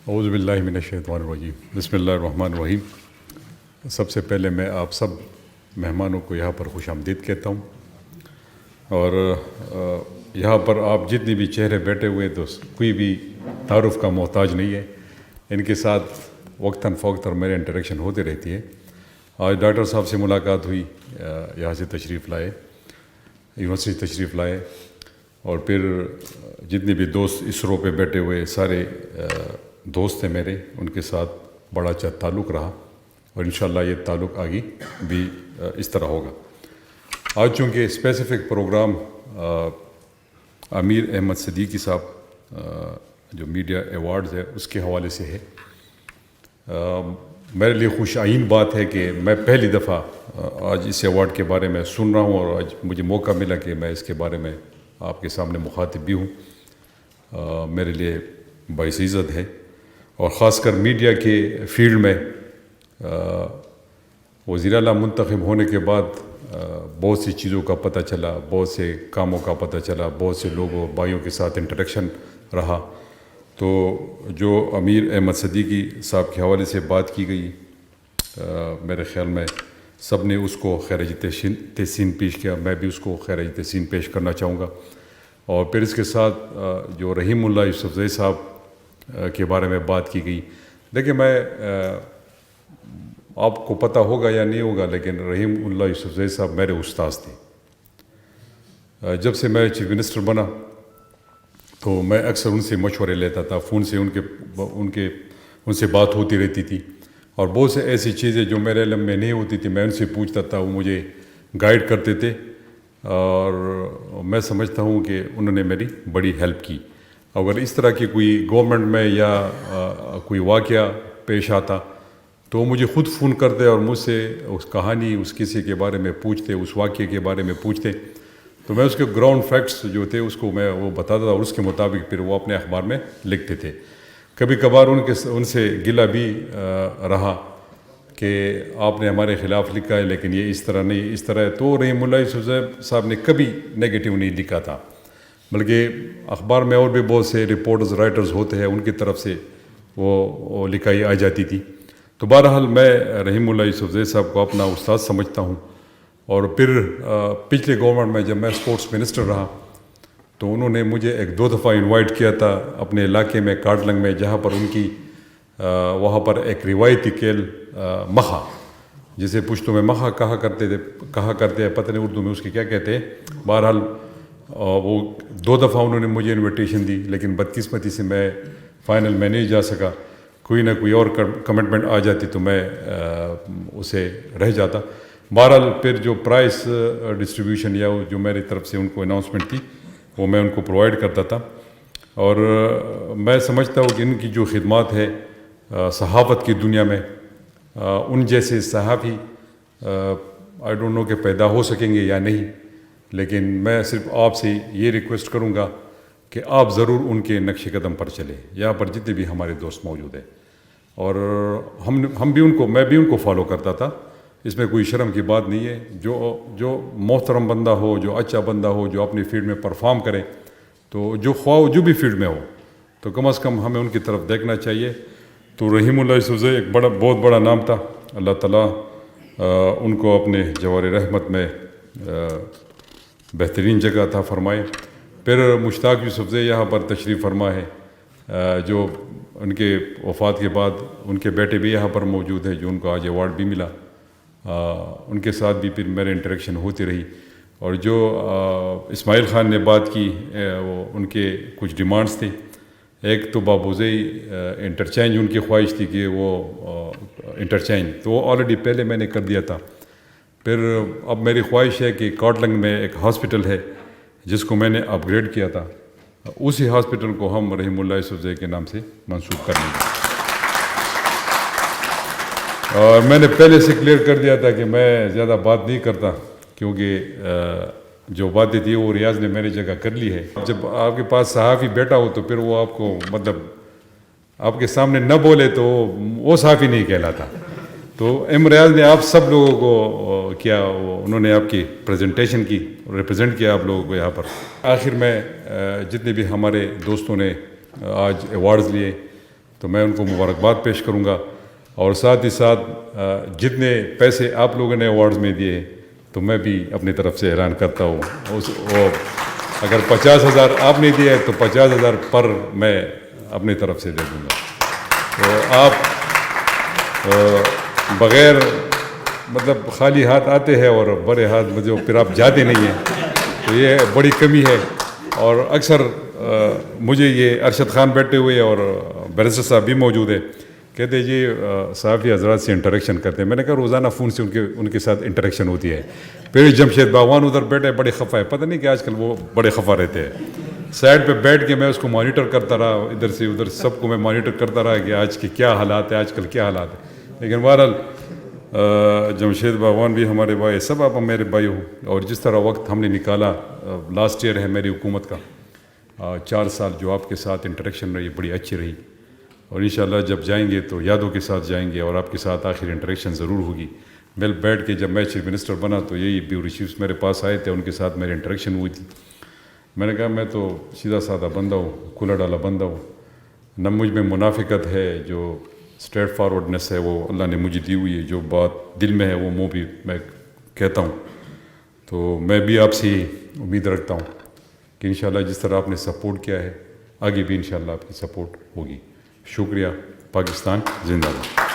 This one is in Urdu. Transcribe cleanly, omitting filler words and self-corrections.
اعوذ باللہ من الشیطان الرجیم بسم اللہ الرحمن الرحیم۔ سب سے پہلے میں آپ سب مہمانوں کو یہاں پر خوش آمدید کہتا ہوں، اور یہاں پر آپ جتنے بھی چہرے بیٹھے ہوئے تو کوئی بھی تعارف کا محتاج نہیں ہے، ان کے ساتھ وقتاً فوقتاً میرے انٹریکشن ہوتے رہتی ہے۔ آج ڈاکٹر صاحب سے ملاقات ہوئی، یہاں سے تشریف لائے، یونیورسٹی تشریف لائے، اور پھر جتنے بھی دوست اسرو پہ بیٹھے ہوئے سارے دوست ہیں میرے، ان کے ساتھ بڑا اچھا تعلق رہا، اور انشاءاللہ یہ تعلق آگے بھی اس طرح ہوگا۔ آج چونکہ اسپیسیفک پروگرام امیر احمد صدیقی صاحب جو میڈیا ایوارڈز ہے اس کے حوالے سے ہے، میرے لیے خوش آئین بات ہے کہ میں پہلی دفعہ آج اس ایوارڈ کے بارے میں سن رہا ہوں، اور آج مجھے موقع ملا کہ میں اس کے بارے میں آپ کے سامنے مخاطب بھی ہوں۔ میرے لیے باعث عزت ہے، اور خاص کر میڈیا کے فیلڈ میں وزیر اعلیٰ منتخب ہونے کے بعد بہت سی چیزوں کا پتہ چلا، بہت سے کاموں کا پتہ چلا، بہت سے لوگوں بھائیوں کے ساتھ انٹریکشن رہا۔ تو جو امیر احمد صدیقی صاحب کے حوالے سے بات کی گئی، میرے خیال میں سب نے اس کو خراج تحسین پیش کیا، میں بھی اس کو خراج تحسین پیش کرنا چاہوں گا۔ اور پھر اس کے ساتھ جو رحیم اللہ یوسفزئی صاحب کے بارے میں بات کی گئی، دیکھیں میں آپ کو پتہ ہوگا یا نہیں ہوگا، لیکن رحیم اللہ یوسفزئی صاحب میرے استاذ تھے۔ جب سے میں چیف منسٹر بنا تو میں اکثر ان سے مشورے لیتا تھا، فون سے ان سے بات ہوتی رہتی تھی، اور بہت سے ایسی چیزیں جو میرے علم میں نہیں ہوتی تھی میں ان سے پوچھتا تھا، وہ مجھے گائیڈ کرتے تھے، اور میں سمجھتا ہوں کہ انہوں نے میری بڑی ہیلپ کی۔ اگر اس طرح کی کوئی گورنمنٹ میں یا کوئی واقعہ پیش آتا تو مجھے خود فون کرتے اور مجھ سے اس کہانی، اس کسی کے بارے میں پوچھتے، اس واقعے کے بارے میں پوچھتے، تو میں اس کے گراؤنڈ فیکٹس جو تھے اس کو میں وہ بتاتا تھا، اور اس کے مطابق پھر وہ اپنے اخبار میں لکھتے تھے۔ کبھی کبھار ان سے گلہ بھی رہا کہ آپ نے ہمارے خلاف لکھا ہے، لیکن یہ اس طرح نہیں، اس طرح ہے۔ تو رحیم اللہ یوسف صاحب نے کبھی نیگیٹو نہیں لکھا تھا، بلکہ اخبار میں اور بھی بہت سے رپورٹرز رائٹرز ہوتے ہیں، ان کی طرف سے وہ لکھائی آ جاتی تھی۔ تو بہرحال میں رحیم اللہ یوسفزئی صاحب کو اپنا استاد سمجھتا ہوں۔ اور پھر پچھلے گورنمنٹ میں جب میں اسپورٹس منسٹر رہا تو انہوں نے مجھے ایک دو دفعہ انوائٹ کیا تھا اپنے علاقے میں کارٹلنگ میں، جہاں پر ان کی وہاں پر ایک روایتی کھیل مخا، جسے پشتو میں مخا کہا کرتے ہیں، پتہ نہیں اردو میں اس کی کیا کہتے ہیں۔ بہرحال وہ دو دفعہ انہوں نے مجھے انویٹیشن دی، لیکن بدقسمتی سے میں فائنل میں نہیں جا سکا، کوئی نہ کوئی اور کمٹمنٹ آ جاتی تو میں اسے رہ جاتا۔ بہرحال پھر جو پرائز ڈسٹریبیوشن یا جو میری طرف سے ان کو اناؤنسمنٹ تھی وہ میں ان کو پرووائڈ کرتا تھا، اور میں سمجھتا ہوں کہ ان کی جو خدمات ہے صحافت کی دنیا میں، ان جیسے صحافی آئی ڈونٹ نو کہ پیدا ہو سکیں گے یا نہیں، لیکن میں صرف آپ سے یہ ریکویسٹ کروں گا کہ آپ ضرور ان کے نقش قدم پر چلیں، یہاں پر جتنے بھی ہمارے دوست موجود ہیں، اور ہم بھی میں بھی ان کو فالو کرتا تھا، اس میں کوئی شرم کی بات نہیں ہے۔ جو محترم بندہ ہو، جو اچھا بندہ ہو، جو اپنی فیلڈ میں پرفارم کرے، تو جو خواہ جو بھی فیلڈ میں ہو، تو کم از کم ہمیں ان کی طرف دیکھنا چاہیے۔ تو رحیم اللہ یوسفزئی ایک بہت بڑا نام تھا، اللہ تعالیٰ ان کو اپنے جوار رحمت میں بہترین جگہ عطا فرمائے۔ پھر مشتاق یوسفزئی یہاں پر تشریف فرما ہے، جو ان کے وفات کے بعد ان کے بیٹے بھی یہاں پر موجود ہیں، جو ان کو آج ایوارڈ بھی ملا، ان کے ساتھ بھی پھر میرے انٹریکشن ہوتی رہی۔ اور جو اسماعیل خان نے بات کی، وہ ان کے کچھ ڈیمانڈز تھے، ایک تو بابوزئی انٹرچینج ان کی خواہش تھی کہ وہ انٹرچینج، تو وہ آلریڈی پہلے میں نے کر دیا تھا۔ پھر اب میری خواہش ہے کہ کارٹلنگ میں ایک ہاسپٹل ہے جس کو میں نے اپ گریڈ کیا تھا، اسی ہاسپٹل کو ہم رحیم اللہ یوسفزئی کے نام سے منسوخ کر لیں گے۔ اور میں نے پہلے سے کلیئر کر دیا تھا کہ میں زیادہ بات نہیں کرتا، کیونکہ جو باتیں تھی وہ ریاض نے میری جگہ کر لی ہے۔ جب آپ کے پاس صحافی بیٹا ہو تو پھر وہ آپ کو مطلب آپ کے سامنے نہ بولے تو وہ صحافی نہیں کہلاتا۔ تو ریاض نے آپ سب لوگوں کو کیا، انہوں نے آپ کی پریزنٹیشن کی، ریپرزینٹ کیا آپ لوگوں کو یہاں پر۔ آخر میں جتنے بھی ہمارے دوستوں نے آج ایوارڈز لیے، تو میں ان کو مبارکباد پیش کروں گا، اور ساتھ ہی ساتھ جتنے پیسے آپ لوگوں نے ایوارڈز میں دیے تو میں بھی اپنی طرف سے اعلان کرتا ہوں، اگر 50,000 آپ نے دیے تو 50,000 پر میں اپنی طرف سے دے دوں گا. تو آپ بغیر مطلب خالی ہاتھ آتے ہیں اور بڑے ہاتھ جو پھر آپ جاتے نہیں ہیں، تو یہ بڑی کمی ہے. اور اکثر مجھے یہ ارشد خان بیٹھے ہوئے اور بیرسٹر صاحب بھی موجود ہیں، کہتے جی صحافی حضرات سے انٹریکشن کرتے ہیں. میں نے کہا روزانہ فون سے ان کے ساتھ انٹریکشن ہوتی ہے. پھر جمشید باغوان ادھر بیٹھے بڑے خفا ہے، پتہ نہیں کہ آج کل وہ بڑے خفا رہتے ہیں. سائڈ پہ بیٹھ کے میں اس کو مانیٹر کرتا رہا، ادھر سے ادھر سب کو میں مانیٹر کرتا رہا کہ آج کے کیا حالات ہیں، آج کل کیا حالات ہیں. لیکن بہرحال جمشید باغوان بھی ہمارے بھائی، سب آپ میرے بھائی ہو. اور جس طرح وقت ہم نے نکالا، لاسٹ ایئر ہے میری حکومت کا، 4 سال جو آپ کے ساتھ انٹریکشن رہی بڑی اچھی رہی. اور انشاءاللہ جب جائیں گے تو یادوں کے ساتھ جائیں گے، اور آپ کے ساتھ آخر انٹریکشن ضرور ہوگی. مل بیٹھ کے جب میں چیف منسٹر بنا تو یہی بیورو چیفس میرے پاس آئے تھے، ان کے ساتھ میری انٹریکشن ہوئی تھی. میں نے کہا میں تو سیدھا سادہ بندہ ہوں، کھلا ڈالا بندہ ہوں، نہ مجھ میں منافقت ہے. جو اسٹریٹ فارورڈنس ہے وہ اللہ نے مجھے دی ہوئی ہے، جو بات دل میں ہے وہ منہ بھی میں کہتا ہوں. تو میں بھی آپ سے امید رکھتا ہوں کہ انشاءاللہ جس طرح آپ نے سپورٹ کیا ہے آگے بھی انشاءاللہ آپ کی سپورٹ ہوگی. شکریہ. پاکستان زندہ باد.